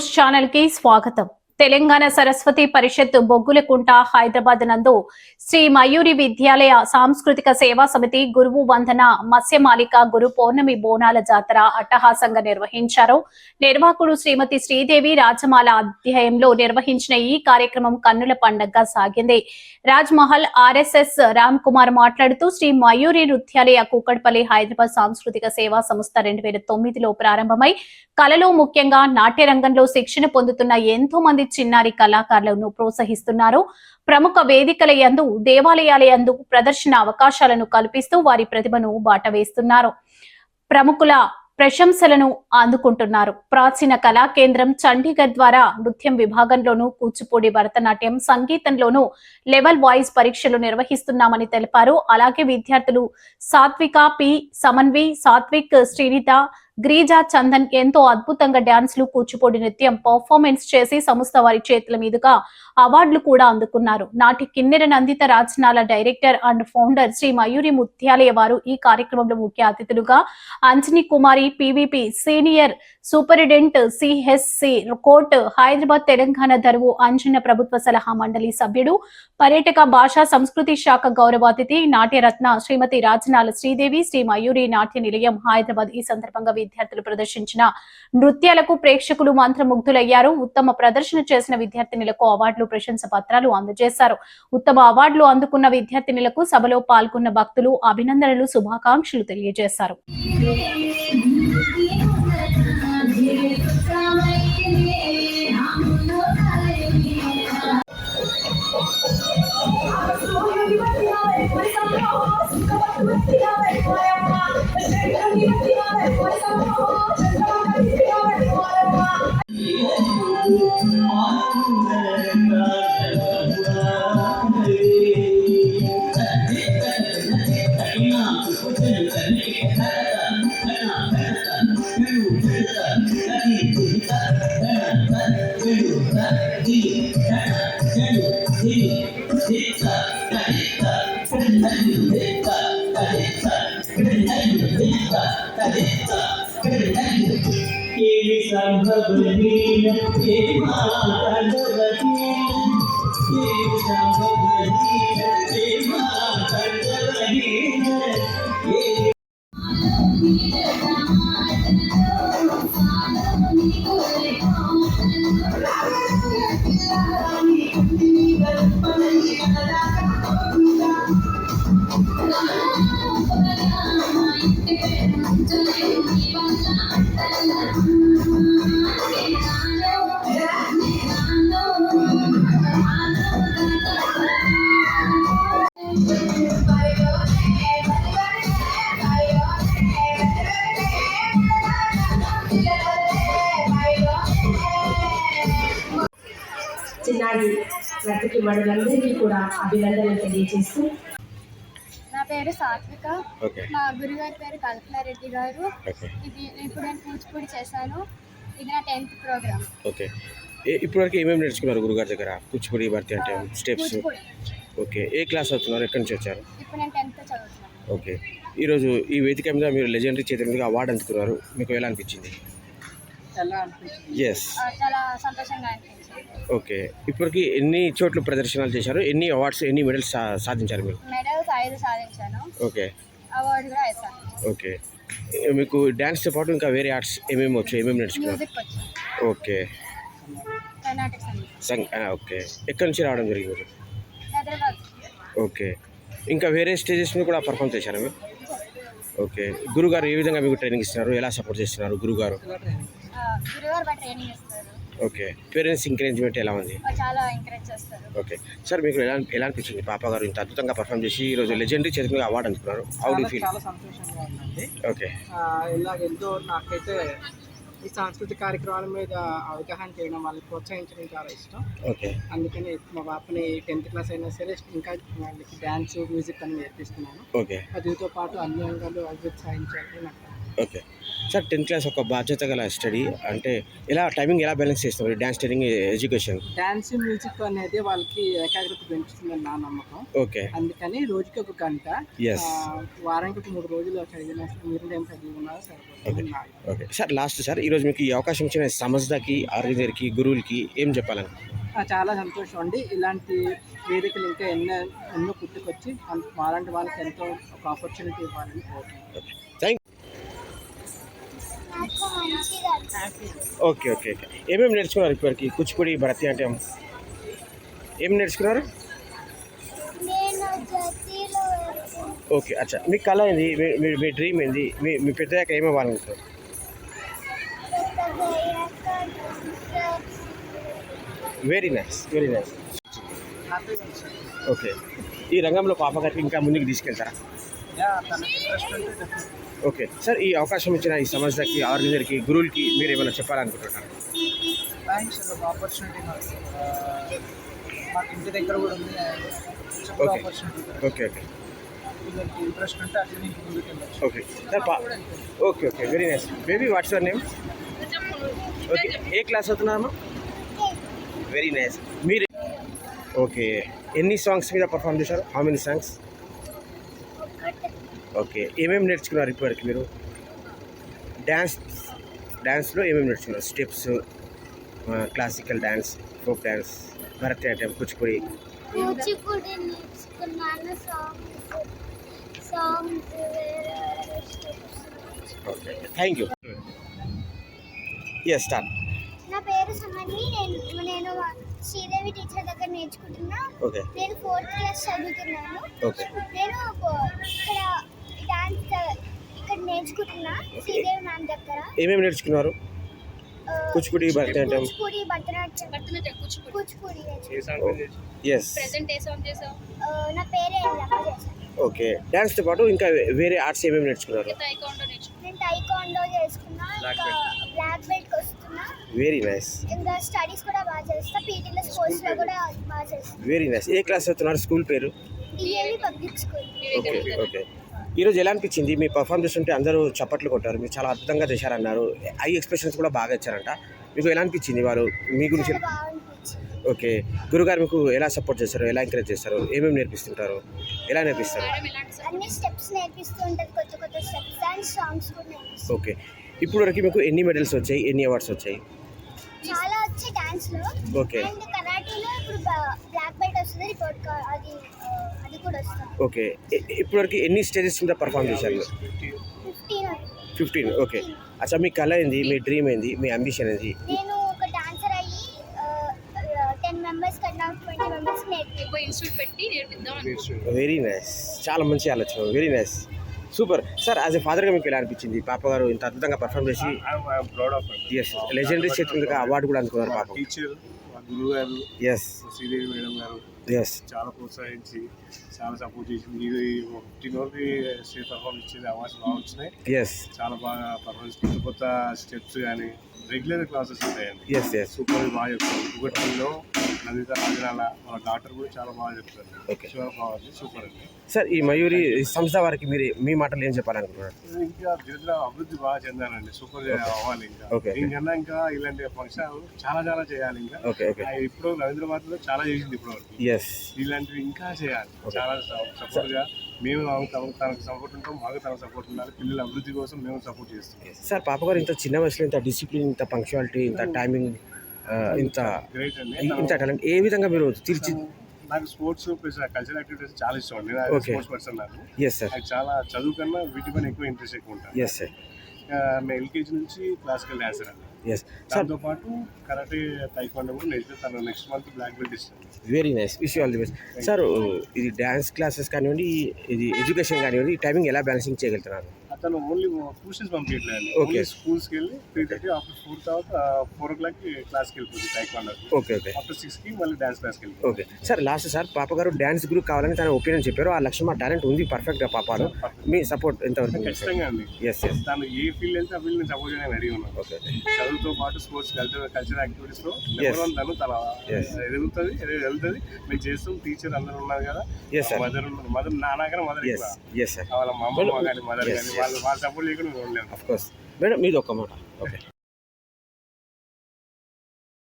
News channel కి స్వాగతం. తెలంగాణ సరస్వతి పరిషత్ బొగ్గులకుంట హైదరాబాద్ నందు శ్రీ మయూరి విద్యాలయ సాంస్కృతిక సేవా సమితి గురువు వందన మత్స్యమాలిక గురు పౌర్ణమి బోనాల జాతర అట్టహాసంగా నిర్వహించారు. నిర్వాహకుడు శ్రీమతి శ్రీదేవి రాజమాల అధ్యాయంలో నిర్వహించిన ఈ కార్యక్రమం కన్నుల పండగగా సాగింది. రాజ్ మహల్ ఆర్ఎస్ఎస్ రామ్ కుమార్ మాట్లాడుతూ శ్రీ మయూరి నృత్యాలయ కూకట్పల్లి హైదరాబాద్ సాంస్కృతిక సేవా సంస్థ 2009లో ప్రారంభమై కళలో ముఖ్యంగా నాట్య రంగంలో శిక్షణ పొందుతున్న ఎంతో మంది చిన్నారి కళాకారులను ప్రోత్సహిస్తున్నారు. ప్రముఖ వేదికల యందు దేవాలయాల యందు ప్రదర్శన అవకాశాలను కల్పిస్తూ వారి ప్రతిభను బాటవేస్తున్నారు. ప్రముఖుల ప్రశంసలను అందుకుంటున్నారు. ప్రాచీన కళా కేంద్రం చండీగఢ్ ద్వారా నృత్యం విభాగంలోనూ కూచిపూడి, భరతనాట్యం, సంగీతంలోనూ లెవెల్ వైజ్ పరీక్షలు నిర్వహిస్తున్నామని తెలిపారు. అలాగే విద్యార్థులు సాత్విక పి, సమన్వి, సాత్విక్, శ్రీనిత, గ్రీజా, చందన్ ఎంతో అద్భుతంగా డాన్సులు, కూచిపూడి నృత్యం పర్ఫార్మెన్స్ చేసి సంస్థ వారి చేతుల మీదుగా అవార్డులు కూడా అందుకున్నారు. నాటి Kinnera Nandita Rajanala director and founder Shri Mayuri ముత్యాలయ వారు ఈ కార్యక్రమంలో ముఖ్య అతిథులుగా Anjani Kumari, PVP senior superintendent, CHC court Hyderabad Telangana దరువు అంజన ప్రభుత్వ సలహా మండలి సభ్యుడు, పర్యాటక భాషా సంస్కృతి శాఖ గౌరవాతిథి నాట్యరత్న శ్రీమతి రాజనాల శ్రీదేవి, శ్రీ మయూరి నాట్య నిలయం హైదరాబాద్ ఈ సందర్భంగా విద్యార్థులు ప్రదర్శించిన నృత్యాలకు ప్రేక్షకులు మంత్రముగ్ధులయ్యారు. ఉత్తమ ప్రదర్శన చేసిన విద్యార్థినులకు అవార్డులు, ప్రశంస పత్రాలు అందజేశారు. ఉత్తమ అవార్డులు అందుకున్న విద్యార్థినులకు సభలో పాల్గొన్న భక్తులు అభినందనలు, శుభాకాంక్షలు తెలియజేశారు. చిన్నారి నర్తకి మండలందరికీ కూడా అభినందనలు తెలియజేస్తూ, నా పేరు సాత్విక. నా గురుగారి పేరు కల్పనారెడ్డి గారు. ఇప్పుడు నేను కూచిపూడి చేశాను. ఇది నా 10th ప్రోగ్రామ్. ఓకే, ఇప్పటివరకు ఏమేమి నేర్చుకున్నారు గురుగారి దగ్గర? కూచిపూడి, భరతనాట్యం, స్టెప్స్. ఓకే, ఏ క్లాస్ అవుతున్నారు? ఎక్కడి నుంచి వచ్చారు? ఇప్పుడు నేను 10th చదువుతున్నాను. ఓకే, ఈరోజు ఈ వేదిక మీద మీరు లెజెండరీ చేతుల మీద అవార్డు అందుకున్నారు. మీకు ఎలా అనిపించింది? ఎస్, చాలా సంతోషంగా అనిపించింది. ఓకే, ఇప్పటికి ఎన్ని చోట్ల ప్రదర్శనలు చేశారు? ఎన్ని అవార్డ్స్, ఎన్ని మెడల్స్ సాధించారు మీరు? మెడల్స్ 5 సాధించాను. ఓకే, అవార్డు కూడా 5 సాధించాను. ఓకే, మీకు డ్యాన్స్తో పాటు ఇంకా వేరే ఆర్ట్స్ ఏమేమి వచ్చు? ఏమేమి నేర్చుకున్నారు? మ్యూజిక్ వచ్చు. ఓకే, కర్ణాటక సంగీతం. ఓకే, ఎక్కడి నుంచి రావడం జరిగింది? హైదరాబాద్. ఓకే, ఇంకా వేరే స్టేజెస్ మీద కూడా పర్ఫామ్ చేశారు మీరు? ఓకే, గురుగారు ఏ విధంగా మీకు ట్రైనింగ్ ఇస్తున్నారు? ఎలా సపోర్ట్ చేస్తున్నారు గురుగారు? గురుగారు బాగా ట్రైనింగ్ ఇస్తారు. ఓకే, పేరెంట్స్ ఎంకరేజ్మెంట్ ఎలా ఉంది? చాలా ఎంకరేజ్ చేస్తారు. ఓకే సార్, మీకు ఎలా అనిపించింది పాప గారు ఇంత అద్భుతంగా పర్ఫామ్ చేసి ఈరోజు లెజెండరీ చేతి మీద అవార్డు అందుకున్నారు? How do feel? చాలా సంతోషంగా ఉందండి. ఓకే, ఎంతో నాకైతే ఈ సాంస్కృతిక కార్యక్రమాల మీద అవగాహన చేయడం, వాళ్ళని ప్రోత్సహించడం చాలా ఇష్టం. ఓకే, అందుకని మా పాపని 10th క్లాస్ అయినా సరే ఇంకా వాళ్ళకి డ్యాన్స్, మ్యూజిక్ అని నేర్పిస్తున్నాను. ఓకే, దీంతో పాటు అన్ని రంగాల్లో అభివృద్ధి సాధించాలని నాకు ఓకే సార్ 10th క్లాస్ ఒక బాధ్యత గల స్టడీ అంటే టైమింగ్ ఎలా బ్యాలెన్స్ చేస్తున్నారు dance training education? Dance music అనేది వాళ్ళకి ఏకాగ్రత పెంచుతుందని నా నమ్మకం. ఓకే అందుకని రోజుకి ఒక గంట, Yes. వారానికి 3 రోజులు చదివిన మీరు టైం చదివినా సరిపోతుంది. ఓకే సార్ లాస్ట్ సార్ ఈరోజు మీకు ఈ అవకాశం ఇచ్చిన సమజ్దాకి ఆర్గనైజర్కి గురువులకి ఏం చెప్పాలని? చాలా సంతోషం అండి. ఇలాంటి వేదికలు ఇంకా ఎన్నో పుట్టుకొచ్చి మాలాంటి వాళ్ళకి ఎంతో ఒక ఆపర్చునిటీ ఇవ్వాలని కోరుకుంటున్నాను. థ్యాంక్ నాకు మంచిగా ఓకే ఓకే ఓకే ఏమేమి నేర్చుకున్నారు ఇప్పటివరకు? కూచిపూడి భరతనాట్యం ఏం నేర్చుకున్నారు? నేను జతిలో ఓకే అచ్చా మీ కళ ఏంది? మీ డ్రీమ్ ఏంది? మీ పెద్దయ్యాక ఏమి అవ్వాలనుకుంటారు? వెరీ నైస్ ఓకే ఈ రంగంలో పాప గారికి ఇంకా ముందుకు తీసుకెళ్తారా? తనకి ఇంట్రెస్ట్ ఉంటే definitely. ఓకే సార్ ఈ అవకాశం ఇచ్చిన ఈ సంస్థకి ఆర్గనైజర్కి గురువులకి మీరు ఏమైనా చెప్పాలనుకుంటున్నారు? Thanks for opportunity. మాకు ఇంటి దగ్గర కూడా ఉంది Okay. ఆపర్చునిటీ. ఓకే ఓకే వీళ్ళకి ఇంట్రెస్ట్ ఉంటే అట్లా నీకు ముందుకు వెళ్ళచ్చు. Okay sir okay okay very nice baby what's your name? Okay ఏ క్లాస్ అవుతున్నారమ్మా? వెరీ నైస్ మీరు ఓకే ఎన్ని సాంగ్స్ మీద పర్ఫామ్ చేశారు? How many songs? ఓకే ఏమేమి నేర్చుకున్నారు ఇప్పటివరకు మీరు? డ్యాన్స్లో ఏమేమి నేర్చుకున్నారు? Steps, classical dance, folk dance, Bharatanatyam, Kuchipudi నేర్చుకున్నాను. Songs okay thank you yes start. నా పేరు సుమని. నేను శ్రీదేవి టీచర్ దగ్గర నేర్చుకుంటున్నా. ఓకే నేను 4th క్లాస్ చదువుతున్నాను. ఓకే నేను ఇక్కడ డాన్స్ ఇక్కడ నేర్చుకుంటున్నా శ్రీదేవి మ్యామ్ దగ్గర. ఏమేమి నేర్చుకున్నారు? కూచిపూడి భరతనాట్యం. కూచిపూడి ఎస్ నా పేరే రమ చేశాను. ఓకే డ్యాన్స్తో పాటు ఇంకా వేరే ఆర్ట్స్ ఏమేమి నేర్చుకున్నారు? నేను టైకాండో చేసుకున్నా. ఇంకా బ్లాక్ బెల్ట్కి వస్తున్నా. వెరీ నైస్ ఇంకా స్టడీస్ కూడా బాగా చేస్తా. పీటీలో స్పోర్ట్స్లో కూడా బాగా చేస్తాను. వెరీ నైస్ ఏ క్లాస్ అవుతున్నారు? స్కూల్ పేరు? DAV public school. Okay okay ఈరోజు ఎలా అనిపించింది? మీ పర్ఫామ్ చేస్తుంటే అందరూ చప్పట్లు కొట్టారు, మీరు చాలా అద్భుతంగా చేశారన్నారు, ఐ ఎక్స్ప్రెషన్స్ కూడా బాగా ఇచ్చారంట. మీకు ఎలా అనిపించింది? వారు మీ గురించి చాలా బాగా అనిపించింది. ఓకే గురుగారు మీకు ఎలా సపోర్ట్ చేస్తారు, ఎలా ఎంకరేజ్ చేస్తారు, ఏమేమి నేర్పిస్తుంటారు, ఎలా నేర్పిస్తారు? అన్ని స్టెప్స్ నేర్పిస్తూ ఉంటుంది. కొత్త కొత్త స్టెప్స్ అండ్ సాంగ్స్ కూడా నేర్పిస్తారు. ఓకే ఇప్పుడు వరకు మీకు ఎన్ని మెడల్స్ వచ్చాయి, ఎన్ని అవార్డ్స్ వచ్చాయి? చాలా వచ్చాయి డాన్స్లో. ఓకే అండ్ కరాటీలో ఇప్పుడు బ్లాక్ బెల్ట్ వస్తుంది. రిపోర్ట్ అది కూడా వస్తుంది. ఓకే ఇప్పటివరకు ఎన్ని స్టేజెస్ మీద పర్ఫామ్ చేశారు? 15. ఓకే అచ్చా మీ కళ ఏంది, మీ డ్రీమ్ ఏంది, మీ అంబిషన్ ఏంది? నేను ఒక డాన్సర్ అయ్యి 10 మెంబర్స్ కన్నా 20 మెంబర్స్ నేర్పిద్దాం. వెరీ నైస్ చాలా మంచి ఆలోచన. Very nice super sir. As a ఫాదర్గా మీకు ఎలా అనిపించింది? పాప గారు ఇంత అద్భుతంగా పర్ఫామ్ చేసి ఎస్ లెజెండరీ చేతులుగా అవార్డు కూడా అందుకున్నారు పాప. టీచర్ గురువు గారు ఎస్ శ్రీదేవి మేడం గారు ఎస్ చాలా ప్రోత్సహించి చాలా సపోర్ట్ చేసింది. ఇది 15 వరకు స్టేజ్ పర్ఫార్మెన్స్ ఇచ్చేది అవార్డ్స్ బాగా వచ్చినాయి. ఎస్ చాలా బాగా పర్ఫార్మెన్స్ కొత్త స్టెప్స్ కానీ రెగ్యులర్ క్లాసెస్ ఉంటాయండి. ఎస్ ఎస్ సూపర్ బాగా చెప్తారు. ఒకటిలో నదిత రాజనాల వాళ్ళ డాక్టర్ కూడా చాలా బాగా చెప్తారు. ఓకే సూపర్ అండి. సార్ ఈ మయూరి సంస్థ వారికి మీరు మీ మాటలు ఏం చెప్పాలనుకుంటున్నారు? ఇంకా దినదిన అభివృద్ధి బాగా చెందాలండి. సూపర్ అవ్వాలి. ఇంకా Okay. ఇంకన్నా ఇంకా ఇలాంటి ఫంక్షన్ చాలా చాలా చేయాలి. ఇంకా ఓకే ఓకే ఇప్పుడు రవీంద్రనాథ్లో చాలా చేసింది ఇప్పుడు వరకు. ఎస్ ఇలాంటివి ఇంకా చేయాలి. చాలా సపోర్ట్ గా మేము తనకు సపోర్ట్ ఉంటాం, మాకు తనకు సపోర్ట్ ఉండాలి. పిల్లల అభివృద్ధి కోసం మేము సపోర్ట్ చేస్తాం. సార్ పాప గారు ఇంత చిన్న వయసులో ఇంత డిసిప్లిన్, ఇంత పంక్చువాలిటీ, ఇంత టైమింగ్, ఇంత గ్రేట్ అండి. ఇంత టాలెంట్ ఏ విధంగా మీరు తీర్చి? నాకు స్పోర్ట్స్ ప్లస్ కల్చరల్ యాక్టివిటీస్ చాలా ఇష్టం అండి. Okay. స్పోర్ట్స్ పర్సన్ నాకు. ఎస్ సార్ నాకు చాలా చదువు కన్నా వీటి పైన ఎక్కువ ఇంట్రెస్ట్ ఎక్కువ ఉంటాను. ఎస్ సార్ నేను ఎల్కేజీ నుంచి క్లాసికల్ డాన్సర్ అండి. ఎస్ సార్ దాంతో పాటు కరాటే టైక్వాండో కూడా నేర్చుకుని తను నెక్స్ట్ మంత్ బ్లాక్ బెల్ట్ ఇస్తాను. Very nice wish you all the best sir. ఇది డ్యాన్స్ క్లాసెస్ కానివ్వండి, ఇది ఎడ్యుకేషన్ కానివ్వండి, టైమింగ్ ఎలా బ్యాలెన్సింగ్ చేయగలుగుతున్నారు? అతను ఓన్లీ ట్యూషన్స్ పంపించలేదు. Okay. స్కూల్స్కి వెళ్ళి 3:30 ఆఫ్టర్ 4 తర్వాత 4 o'clock క్లాస్కి వెళ్ళిపోతుంది టైక్వాండో. ఓకే ఓకే ఆఫ్టర్ 6కి మళ్ళీ డాన్స్ క్లాస్కి వెళ్ళిపోతుంది. ఓకే సార్ లాస్ట్ సార్ పాప గారు డ్యాన్స్ గ్రూప్ కావాలని తన ఒపీనియన్ చెప్పారు. ఆ లక్ష్యం ఆ టాలెంట్ ఉంది పర్ఫెక్ట్గా పాపలో. మీ సపోర్ట్ ఎంతవరకు? ఖచ్చితంగా అండి. ఎస్ ఎస్ తను ఏ ఫీల్డ్ వెళ్తే ఆ ఫీల్డ్ నేను సపోర్ట్ చేయడానికి రెడీ ఉన్నాను. ఓకే చదువుతో పాటు స్పోర్ట్స్ కల్చరల్ యాక్టివిటీస్లో నెంబర్ 1 తను తన Yes. ఎదుగుతుంది వెళ్తుంది. మేము చేస్తాం. టీచర్ అందరూ ఉన్నారు కదా. Yes, sir. మదర్ నాన్నగానే మదర్ ఎస్ ఎస్ సార్ వాళ్ళ మా అమ్మ కానీ మదర్ కానీ వాళ్ళ వాళ్ళ సపోర్ట్ లేకుండా మేము ఉండలేము. ఆఫ్ కోర్స్ మేడం మీది ఒక్క మాట. ఓకే